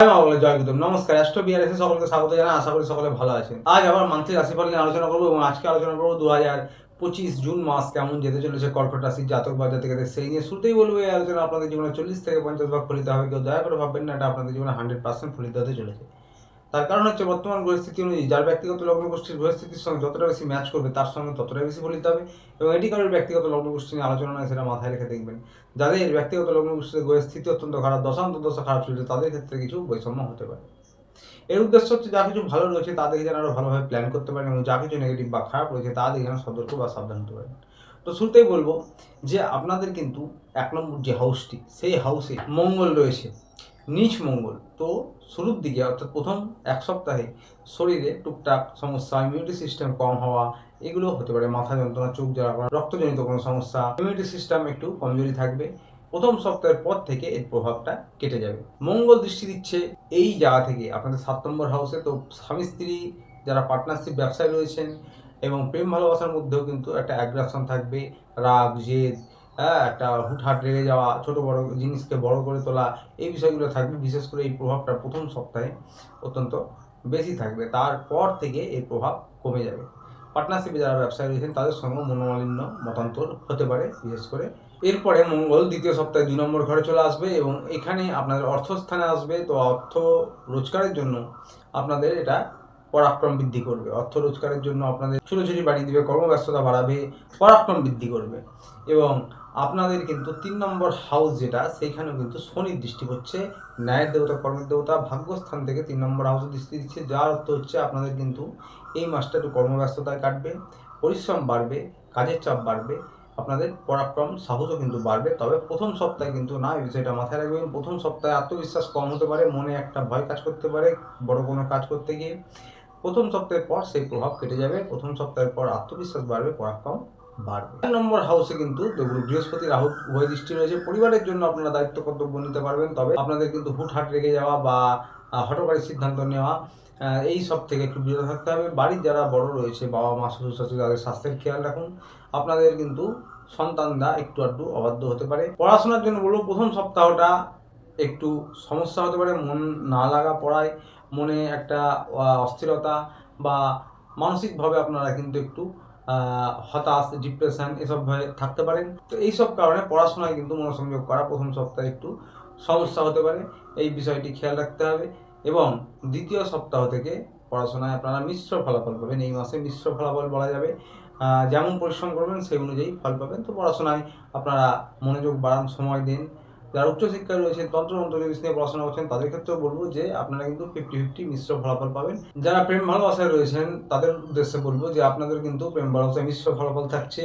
জয় গুরু নমস্কার। Astro BRS সকলকে স্বাগত জানাই। আশা করি সকলে ভালো আছেন। আজ আবার মান্থলি রাশিফল নিয়ে আলোচনা করবো এবং আজকে আলোচনা করবো 2025 জুন মাস কেমন যেতে চলেছে কর্কট রাশির জাতক বা জাতিকাদের, সেই নিয়ে শুরুতেই বলবো এই আলোচনা আপনাদের জীবনে 40 থেকে 50 ভাগ ফলিত হবে। কেউ দয়া করে ভাববেন না এটা আপনাদের জীবনে 100% ফলিত হতে চলেছে। তার কারণ হচ্ছে বর্তমান পরিস্থিতি অনুযায়ী যার ব্যক্তিগত লগ্ন গোষ্ঠীর পরিস্থিতির সঙ্গে যতটা বেশি ম্যাচ করবে তার সঙ্গে ততটাই বেশি ফলিত হবে। এবং এটি কারোর ব্যক্তিগত লগ্ন গোষ্ঠী নিয়ে আলোচনা নয়, সেটা মাথায় রেখে দেখবেন। যাদের ব্যক্তিগত লগ্ন গোষ্ঠীর গ্রহের স্থিতি অত্যন্ত খারাপ, দশা খারাপ চলছে, তাদের ক্ষেত্রে কিছু বৈষম্য হতে পারে। এর উদ্দেশ্য হচ্ছে যা কিছু ভালো রয়েছে তা দেখে যেন আরো ভালোভাবে প্ল্যান করতে পারেন এবং যা কিছু নেগেটিভ বা খারাপ রয়েছে তা দেখে যেন সতর্ক বা সাবধান হতে পারেন। তো শুরুতেই বলবো যে আপনাদের কিন্তু 1 নম্বর যে হাউসটি, সেই হাউসে মঙ্গল রয়েছে, নীচ মঙ্গল। তো শুরুর দিকে অর্থাৎ প্রথম 1 সপ্তাহে শরীরে টুকটাক সমস্যা, ইমিউনিটি সিস্টেম কম হওয়া, এগুলো হতে পারে। মাথা যন্ত্রণা, চোখ জ্বালা করা, রক্তজনিত কোনো সমস্যা, ইমিউনিটি সিস্টেম একটু কমজোরি থাকবে। প্রথম সপ্তাহের পর থেকে এর প্রভাবটা কেটে যাবে। মঙ্গল দৃষ্টি দিচ্ছে এই জায়গা থেকে আপনাদের 7 নম্বর হাউসে। তো স্বামী স্ত্রী যারা পার্টনারশিপ ব্যবসায় রয়েছেন এবং প্রেম ভালোবাসার মধ্যেও কিন্তু একটা অ্যাগ্রাসন থাকবে, রাগ জেদ, একটা হুটহাট রেগে যাওয়া, ছোট বড় জিনিসকে বড় করে তোলা, এই বিষয়গুলো থাকবে। বিশেষ করে এই প্রভাবটা প্রথম সপ্তাহে অত্যন্ত বেশি থাকবে, তারপর থেকে এর প্রভাব কমে যাবে। পার্টনারশিপে যারা ব্যবসায় রয়েছেন তাদের সঙ্গে মনোমালিন্য, মতান্তর হতে পারে বিশেষ করে। এরপরে মঙ্গল দ্বিতীয় সপ্তাহে 2 নম্বর ঘরে চলে আসবে এবং এখানে আপনাদের অর্থস্থানে আসবে। তো অর্থ রোজগারের জন্য আপনাদের এটা পরাক্রম বৃদ্ধি করবে। অর্থ রোজগারের জন্য আপনাদের ছুটোছুটি বাড়িয়ে দিবে, কর্মব্যস্ততা বাড়াবে, পরাক্রম বৃদ্ধি করবে। এবং আপনাদের কিন্তু 3 নম্বর হাউস যেটা, সেইখানেও কিন্তু শনির দৃষ্টি হচ্ছে, ন্যায়ের দেবতা, কর্মের দেবতা, ভাগ্যস্থান থেকে 3 নম্বর হাউসে দৃষ্টি দিচ্ছে। যার অর্থ হচ্ছে আপনাদের কিন্তু এই মাসটা একটু কর্মব্যস্ততায় কাটবে, পরিশ্রম বাড়বে, কাজের চাপ বাড়বে, আপনাদের পরাক্রম সাহসও কিন্তু বাড়বে। তবে প্রথম সপ্তাহে কিন্তু না, এই বিষয়টা মাথায় রাখবেন। প্রথম সপ্তাহে আত্মবিশ্বাস কম হতে পারে, মনে একটা ভয় কাজ করতে পারে বড় কোনো কাজ করতে গিয়ে। প্রথম সপ্তাহের পর সেই প্রভাব কেটে যাবে। প্রথম সপ্তাহের পর আত্মবিশ্বাস বাড়বে, পরাক্রম বাড়বে। 4 নম্বর হাউসে কিন্তু দেবগুরু বৃহস্পতি রাহু উভয় দৃষ্টি রয়েছে। পরিবারের জন্য আপনারা দায়িত্ব কর্তব্য নিতে পারবেন, তবে আপনাদের কিন্তু হুটহাট রেগে যাওয়া বা হঠকারী সিদ্ধান্ত নেওয়া, এই সব থেকে একটু বিরত থাকতে হবে। বাড়ির যারা বড় রয়েছে, বাবা মা, শ্বশুর শাশুড়ি, তাদের স্বাস্থ্যের খেয়াল রাখুন। আপনাদের কিন্তু সন্তানরা একটু আধটু অবাধ্য হতে পারে। পড়াশোনার জন্য বলবো প্রথম সপ্তাহটা একটু সমস্যা হতে পারে। মন না লাগা পড়ায়, মনে একটা অস্থিরতা বা মানসিকভাবে আপনারা কিন্তু একটু হতাশ, ডিপ্রেশন এসব ভয়ে থাকতে পারেন। তো এইসব কারণে পড়াশোনায় কিন্তু মনোসংযোগ করা প্রথম সপ্তাহে একটু সমস্যা হতে পারে, এই বিষয়টি খেয়াল রাখতে হবে। এবং দ্বিতীয় সপ্তাহ থেকে পড়াশোনায় আপনারা মিশ্র ফলাফল পাবেন। এই মাসে মিশ্র ফলাফল বলা যাবে, যেমন পরিশ্রম করবেন সেই অনুযায়ী ফল পাবেন। তো পড়াশোনায় আপনারা মনোযোগ বাড়ান, সময় দিন। যারা উচ্চশিক্ষায় রয়েছেন, তন্ত্রমন্ত্র জিনিস নিয়ে পড়াশোনা করছেন, তাদের ক্ষেত্রেও বলবো যে আপনারা কিন্তু 50-50 মিশ্র ফলাফল পাবেন। যারা প্রেম ভালোবাসায় রয়েছেন তাদের উদ্দেশ্যে বলবো যে আপনাদের কিন্তু প্রেম ভালোবাসায় মিশ্র ফলাফল থাকছে।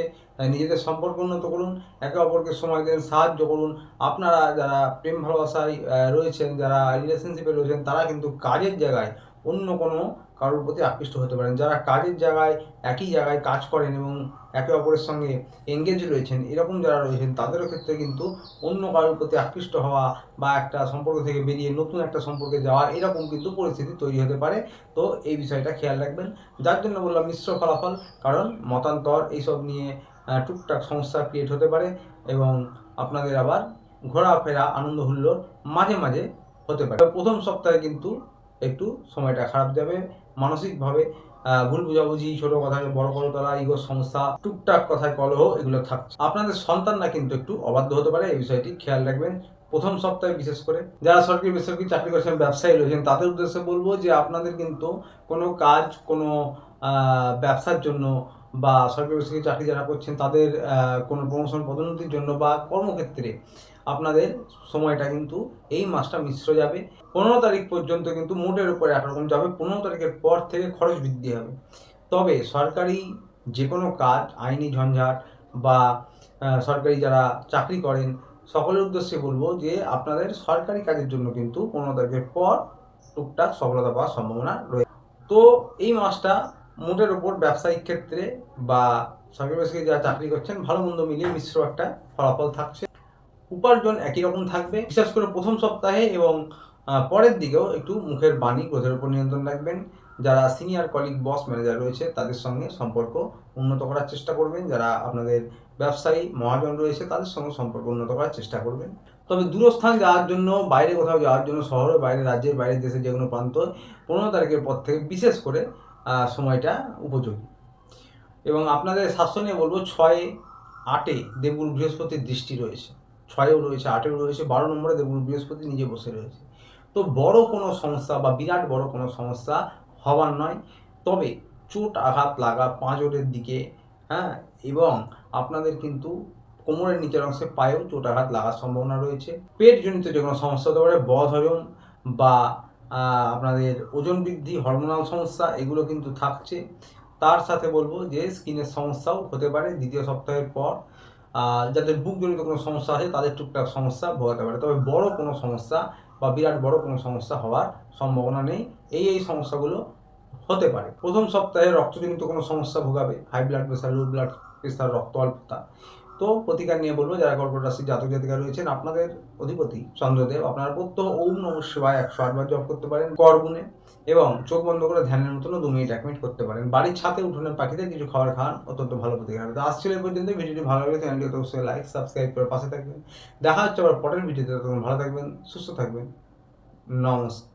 নিজেদের সম্পর্ক উন্নত করুন, একে অপরকে সময় দেন, সাহায্য করুন। আপনারা যারা প্রেম ভালোবাসায় রয়েছেন, যারা রিলেশনশিপে রয়েছেন, তারা কিন্তু কাজের জায়গায় অন্য কোনো কারোর প্রতি আকৃষ্ট হতে পারেন। যারা কাজের জায়গায় একই জায়গায় কাজ করেন এবং একে অপরের সঙ্গে এঙ্গেজ রয়েছেন, এরকম যারা রয়েছেন তাদেরও ক্ষেত্রে কিন্তু অন্য কারোর প্রতি আকৃষ্ট হওয়া বা একটা সম্পর্ক থেকে বেরিয়ে নতুন একটা সম্পর্কে যাওয়া, এরকম কিন্তু পরিস্থিতি তৈরি হতে পারে। তো এই বিষয়টা খেয়াল রাখবেন। যার জন্য বললাম মিশ্র ফলাফল, কারণ মতান্তর এইসব নিয়ে টুকটাক সমস্যা ক্রিয়েট হতে পারে এবং আপনাদের আবার ঘোরাফেরা, আনন্দ হুল্লোড় মাঝে মাঝে হতে পারে। প্রথম সপ্তাহে কিন্তু একটু সময়টা খারাপ যাবে। মানসিকভাবে ভুল বুঝাবুঝি, ছোট কথাকে বড় করে তোলা, ইগোর সমস্যা, টুকটাক কথায় কলহ, এগুলো থাকছে। আপনাদের সন্তানরা কিন্তু একটু অবাধ্য হতে পারে, এই বিষয়টি খেয়াল রাখবেন প্রথম সপ্তাহে। বিশেষ করে যারা সরকারি বেসরকারি চাকরি করছেন, ব্যবসায়ী রয়েছেন, তাদের উদ্দেশ্যে বলবো যে আপনাদের কিন্তু কোনো কাজ, কোনো ব্যবসার জন্য বা সরকারি বেসরকারি চাকরি যারা করছেন তাদের কোনো প্রমোশন পদোন্নতির জন্য বা কর্মক্ষেত্রে আপনাদের সময়টা কিন্তু এই মাসটা মিশ্র যাবে। 15 তারিখ পর্যন্ত কিন্তু মোটের উপরে একরকম যাবে। 15 তারিখের পর থেকে খরচ বৃদ্ধি হবে। তবে সরকারি যে কোনো কাজ, আইনি ঝঞ্ঝাট বা সরকারি যারা চাকরি করেন, সকলের উদ্দেশ্যে বলবো যে আপনাদের সরকারি কাজের জন্য কিন্তু 15 তারিখের পর টুকটাক সফলতা পাওয়ার সম্ভাবনা রয়েছে। তো এই মাসটা মোটের ওপর ব্যবসায়িক ক্ষেত্রে বা সরকারি বেসরকারি যারা চাকরি করছেন, ভালো মন্দ মিলিয়ে মিশ্র একটা ফলাফল থাকছে। উপার্জন একই রকম থাকবে। বিশেষ করে প্রথম সপ্তাহে এবং পরের দিকেও একটু মুখের বাণী, ক্রোধের উপর নিয়ন্ত্রণ রাখবেন। যারা সিনিয়র কলিগ, বস, ম্যানেজার রয়েছে তাদের সঙ্গে সম্পর্ক উন্নত করার চেষ্টা করবেন। যারা আপনাদের ব্যবসায়ী মহাজন রয়েছে তাদের সঙ্গে সম্পর্ক উন্নত করার চেষ্টা করবেন। তবে দূরস্থান যাওয়ার জন্য, বাইরে কোথাও যাওয়ার জন্য, শহরের বাইরে, রাজ্যের বাইরে, দেশের যে কোনো প্রান্ত 15 তারিখের পর থেকে বিশেষ করে সময়টা উপযোগী। এবং আপনাদের স্বাস্থ্য নিয়ে বলবো 6-8 দেবগুরু বৃহস্পতির দৃষ্টি রয়েছে, 6-এও রয়েছে, 8-এও রয়েছে, 12 নম্বরে দেবগুরু বৃহস্পতি নিজে বসে রয়েছে। তো বড় কোনো সমস্যা বা বিরাট বড় কোনো সমস্যা হবার নয়, তবে চোট আঘাত লাগা পাঁজরের দিকে, হ্যাঁ, এবং আপনাদের কিন্তু কোমরের নিচের অংশে পায়েও চোট আঘাত লাগার সম্ভাবনা রয়েছে। পেটজনিত যে কোনো সমস্যা হতে পারে, বদহজম বা আপনাদের ওজন বৃদ্ধি, হরমোনাল সমস্যা, এগুলো কিন্তু থাকছে। তার সাথে বলবো যে স্কিনের সমস্যাও হতে পারে দ্বিতীয় সপ্তাহের পর। যাদের বুকজনিত কোনো সমস্যা আছে তাদের টুকটাক সমস্যা ভোগাতে পারে, তবে বড় কোনো সমস্যা বা বিরাট বড় কোনো সমস্যা হওয়ার সম্ভাবনা নেই। এই সমস্যাগুলো হতে পারে। প্রথম সপ্তাহে রক্তজনিত কোনো সমস্যা ভোগাবে, high blood pressure, low blood pressure, রক্ত অল্পতা। তো প্রতিকার নিয়ে বলবো, যারা কর্কট রাশির জাতক জাতিকা রয়েছেন, আপনাদের অধিপতি চন্দ্রদেব, আপনারা প্রত্যহ ওম নমঃ শিবায় 108 বার জপ করতে পারেন করগুণে, এবং চোখ বন্ধ করে ধ্যানের মতনও 2 মিনিট 1 মিনিট করতে পারেন। বাড়ির ছাদে উঠোনের পাখিদের কিছু খাবার খান, অত্যন্ত ভালো প্রতিকার। তো আসছিল এই পর্যন্ত। ভিডিওটি ভালো লাগলে চ্যানেলটি অবশ্যই লাইক সাবস্ক্রাইব করে পাশে থাকবেন। দেখা হচ্ছে আবার পরের ভিডিওতে। তখন ভালো থাকবেন, সুস্থ থাকবেন। নমস্কার।